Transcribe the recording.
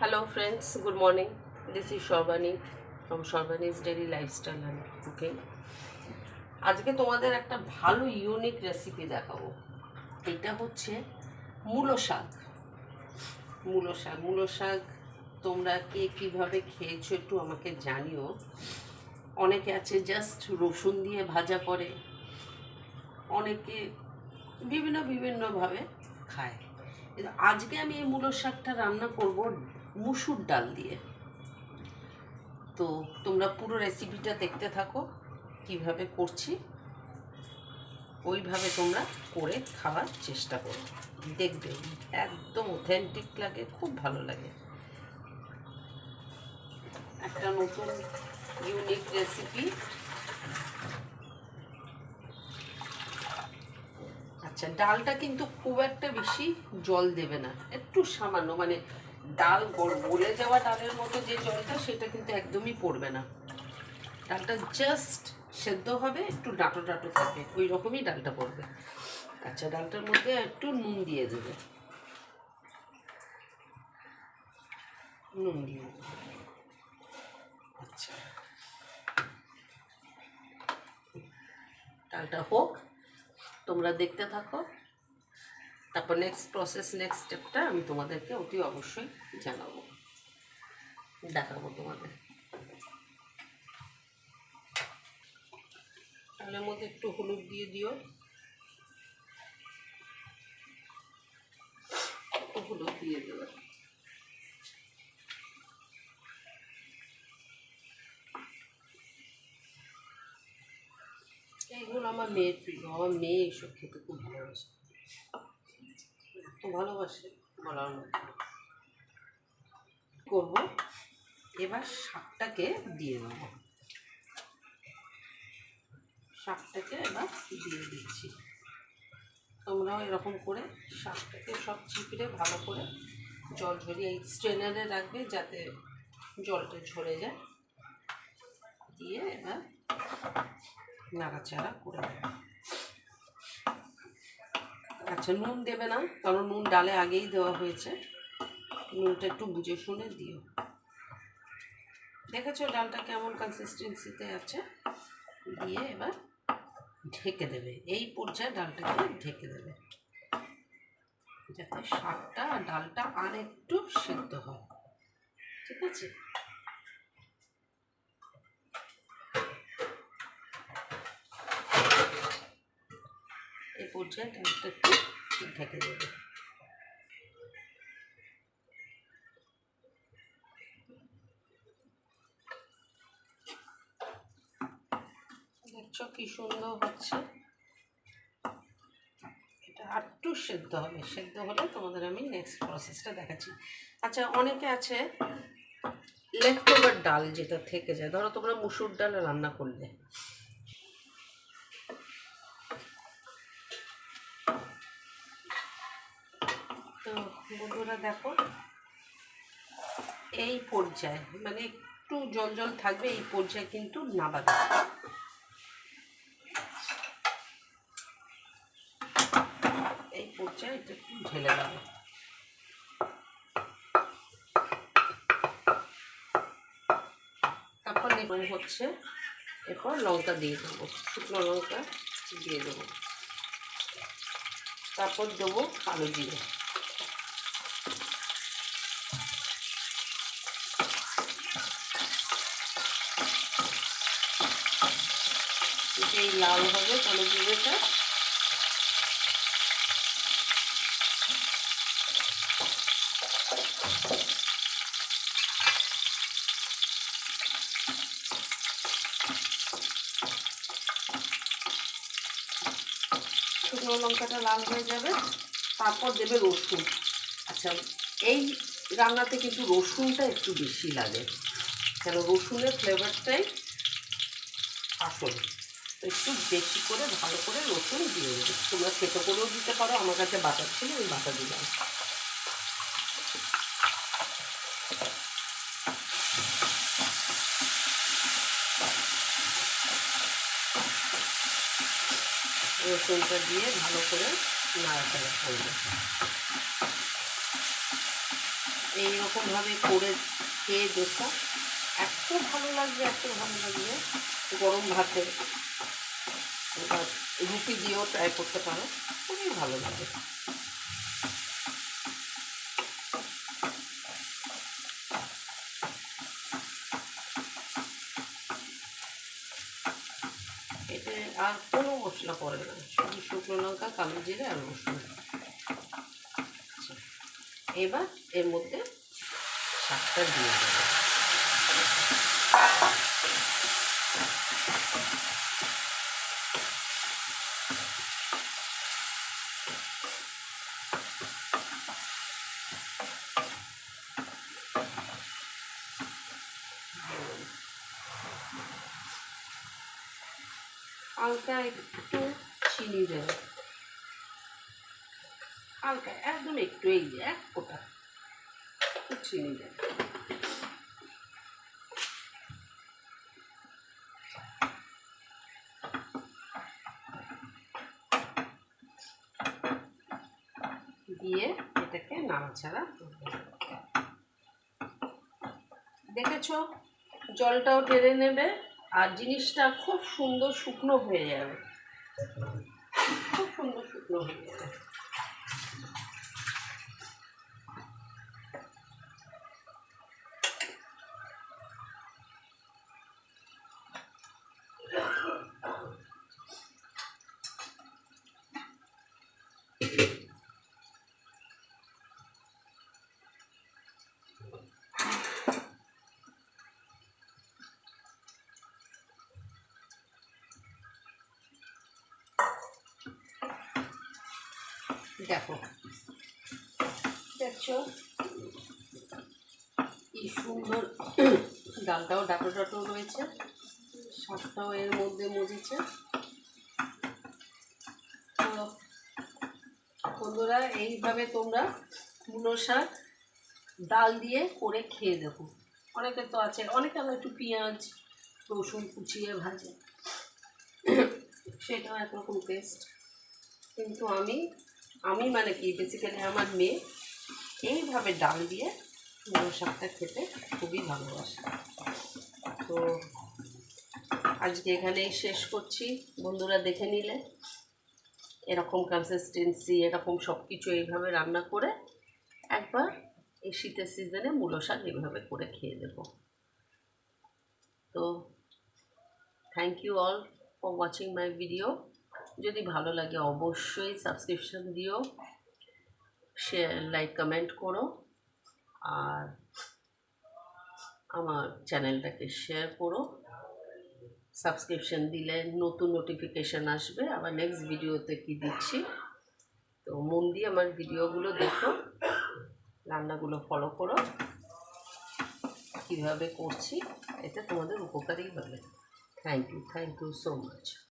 Hello friends, good morning. This is Shobani from Shobani's Daily Lifestyle and Cooking. আজকে তোমাদের একটা ভালো unique recipe দেখাবো। এটা হচ্ছে মূলো শাক। মূলো শাক তোমরা কে কীভাবে খেয়েছো একটু আমাকে জানিও। অনেকে আছে জাস্ট রসুন দিয়ে ভাজা করে, অনেকে বিভিন্নভাবে খায়। আজকে আমি এই মূলো শাকটা রান্না করব মুসুর ডাল দিয়ে। তো তোমরা পুরো রেসিপিটা দেখতে থাকো, কিভাবে করছি ওইভাবে তোমরা করে খাওয়ার চেষ্টা করো, দেখবে একদম অথেন্টিক লাগে, খুব ভালো লাগে। একটা নতুন ইউনিক রেসিপি। আচ্ছা, ডালটা কিন্তু খুব একটা বেশি জল দেবে না, একটু সামান্য, মানে ডাল গলে যাওয়া ডালের মতো যে জলটা সেটা কিন্তু একদমই পড়বে না। ডালটা জাস্ট সেদ্ধ হবে, একটু ডাঁটো ডাঁটো থাকবে, ওই রকমই ডালটা পড়বে। আচ্ছা, ডালটার মধ্যে একটু নুন দিয়ে দেবে, নুন দিয়ে দেবে। আচ্ছা, ডালটা হোক, তোমরা দেখতে থাকো। তারপর নেক্সট স্টেপটা আমি তোমাদেরকে অতি অবশ্যই জানাবো, দেখাবো তোমাদের। ডালের মধ্যে একটু হলুদ দিয়ে দিও, হলুদ দিয়ে দেবে। এইগুলো আমার মেয়ের প্রিয়, আমার মেয়ে এইসব খেতে খুব ভালোবাসে, এত ভালোবাসে বলার মতো। করবো এবার শাকটাকে দিয়ে দেবো, শাকটাকে এবার দিয়ে দিচ্ছি। তোমরাও এরকম করে শাকটাকে সব চিপড়ে ভালো করে জল ঝরিয়ে এই স্ট্রেনারে রাখবে যাতে জলটা ঝরে যায়, দিয়ে এবার নাড়াচাড়া করে দেবে। আচ্ছা, নুন দেবে না, কারণ নুন ডালে আগেই দেওয়া হয়েছে, নুনটা একটু বুঝে শুনে দিও। দেখেছো ডালটা কেমন কনসিস্টেন্সিতে আছে? দিয়ে এবার ঢেকে দেবে, এই পর্যায়ে ডালটাকে ঢেকে দেবে যাতে শাকটা আর ডালটা আর একটু সিদ্ধ হয়। ঠিক আছে, এই পর্যায়ে ডালটা একটু ঢেকে দেবে। দেখছো কি সুন্দর হচ্ছে। এটা আর একটু সেদ্ধ হবে, সেদ্ধ হলে তোমাদের আমি নেক্সট প্রসেসটা দেখাচ্ছি। আচ্ছা, অনেকে আছে লেফট ওভার ডাল যেটা থেকে যায়, ধরো তোমরা মুসুর ডাল রান্না করলে, তো বন্ধুরা দেখো এই পর্যায়ে মানে একটু জল জল থাকবে, এই পর্যায়ে কিন্তু নাবাতে, এই পর্যায়ে এটা একটু ঢেলে দেবে। তারপর লেবু হচ্ছে, এরপর লঙ্কা দিয়ে দেবো, শুকনো লঙ্কা দিয়ে দেবো, তারপর দেবো কালো জিরে, এই লাল হবে কালো জিরেটা। শুকনো লঙ্কাটা লাল হয়ে যাবে, তারপর দেবে রসুন। আচ্ছা, এই রান্নাতে কিন্তু রসুনটা একটু বেশি লাগে, কেন রসুনের ফ্লেভারটাই আসল, একটু বেশি করে ভালো করে রসুন দিয়ে দেবে। তোমরা থেতো করেও দিতে পারো, আমার কাছে বাটা ছিল ওই বাটা দিলাম। রসুনটা দিয়ে ভালো করে নাড়াচাড়া করবে। এইরকমভাবে করে খেয়ে দেখো, এত ভালো লাগবে, এত ভালো লাগবে। গরম ভাতে বা রুটি দিয়েও ট্রাই করতে পারো, খুবই ভালো লাগে। এতে আর কোনো মশলা পড়ে না, শুধু শুকনো লঙ্কা, কালো জিরে আর রসুন। এবার এর মধ্যে শাকটা দিয়ে দেবো। হালকা একটু চিনি দেব, হালকা একদম একটু, এই যে এক ফোঁটা একটু চিনি দেব। দিয়ে এটাকে নাড়াচাড়া করবে। দেখেছো, জলটাও টেনে নেবে আর জিনিসটা খুব সুন্দর শুকনো হয়ে যাবে, খুব সুন্দর শুকনো হয়ে যাবে। দেখো, দেখছো কি সুন্দর, ডালটাও ডাটো ডাটো রয়েছে, শাকটাও এর মধ্যে মজেছে। তো বন্ধুরা, এইভাবে তোমরা মূলো শাক ডাল দিয়ে করে খেয়ে দেখো। অনেকে তো আছে, অনেকে আবার একটু পেঁয়াজ রসুন কুচিয়ে ভাজে, সেটাও একরকম টেস্ট। কিন্তু আমি মানে কি, বেসিক্যালি আমার মেয়ে এইভাবে ডাল দিয়ে মূলো শাকটা খেতে খুবই ভালোবাসে। তো আজকে এখানেই শেষ করছি। বন্ধুরা দেখে নিলে, এরকম কনসিস্টেন্সি, এরকম সব কিছু এইভাবে রান্না করে একবার এই শীতের সিজনে মূলো শাক এইভাবে করে খেয়ে দেবো। তো thank you all for watching my video. যদি ভালো লাগে অবশ্যই সাবস্ক্রিপশন দিও, শেয়ার, লাইক, কমেন্ট করো, আর আমার চ্যানেলটাকে শেয়ার করো। সাবস্ক্রিপশন দিলে নতুন নোটিফিকেশান আসবে আবার নেক্সট ভিডিওতে কি দিচ্ছি। তো মন দিয়ে আমার ভিডিওগুলো দেখো, রান্নাগুলো ফলো করো, কীভাবে করছি, এটা তোমাদের উপকারই হবে। Thank you so much.